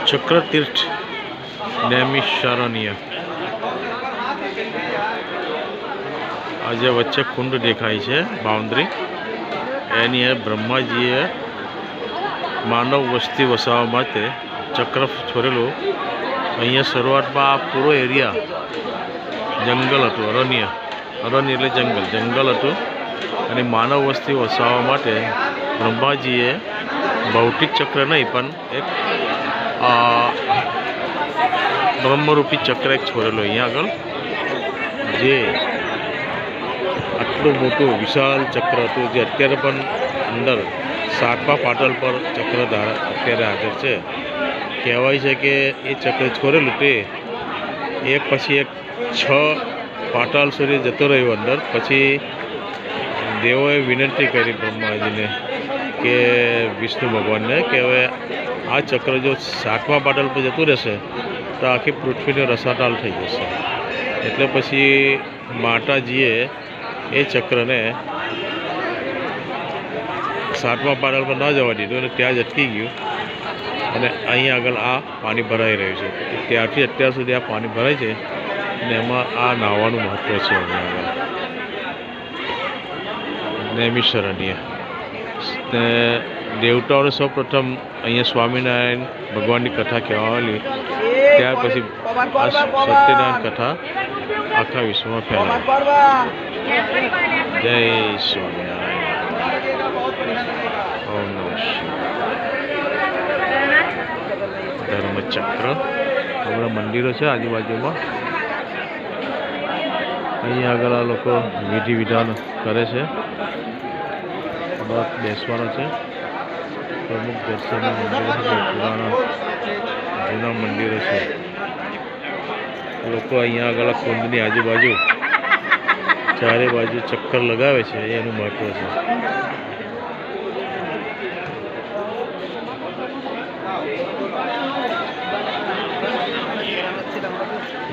ચક્રતીર્થ નૈમિષારણ્ય। આજે વચ્ચે કુંડ દેખાય છે બાઉન્ડ્રી, એની બ્રહ્માજીએ માનવ વસ્તી વસાવવા માટે ચક્ર છોડેલું। અહીંયા શરૂઆતમાં આ પૂરો એરિયા જંગલ હતું, અરણ્ય એટલે જંગલ હતું, અને માનવ વસ્તી વસાવવા માટે બ્રહ્માજીએ ભૌતિક ચક્ર નહીં પણ એક બ્રહ્મરૂપી ચક્ર એક છોડેલો અહીંયા આગળ, જે આટલું મોટું વિશાળ ચક્ર હતું, જે અત્યારે પણ અંદર 7મા પાટલ પર ચક્ર અત્યારે હાજર છે। કહેવાય છે કે એ ચક્ર છોડેલું તે એક પછી એક 6 પાટાલ સુધી જતો રહ્યો અંદર। પછી દેવોએ વિનંતી કરી બ્રહ્માજીને કે વિષ્ણુ ભગવાનને કે હવે આ ચક્ર જો 7મા પાટલ પર જતું રહેશે તો આખી પૃથ્વીનો રસાતાલ થઈ જશે। એટલે પછી માતાજીએ એ ચક્રને 7મા પાટલ પર ન જવા દીધું અને ત્યાં જ અટકી ગયું, અને અહીં આગળ આ પાણી ભરાઈ રહ્યું છે। ત્યારથી અત્યાર સુધી આ પાણી ભરાય છે, અને એમાં આ નાહવાનું મહત્ત્વ છે। અહીંયા આગળ નૈમિષારણ્ય ને દેવતાઓને સૌપ્રથમ અહીંયા સ્વામિનારાયણ ભગવાનની કથા કહેવાયેલી, ત્યાર પછી આ સત્યનારાયણ કથા આખા વિશ્વમાં ફેલાય। જય સ્વામિનારાયણ, ઓમ નમઃ શિવાય। ધર્મચક્ર બધા મંદિરો છે આજુબાજુમાં। અહીંયા આગળ આ લોકો વિધિ વિધાન કરે છે, બસ બેસવાનો છે। પ્રમુખ દર્શનના મંદિરો છે, પુરાણા જૂના મંદિરો છે। લોકો અહીંયા આગળ કુંડની આજુબાજુ ચારે બાજુ ચક્કર લગાવે છે, એનું મહત્વ છે।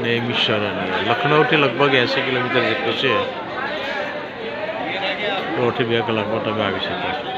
નૈમિષારણ્ય લખનઉથી લગભગ 80 કિલોમીટર જેટલું છે, 1.5 થી 2 કલાકમાં તમે આવી શકો છો।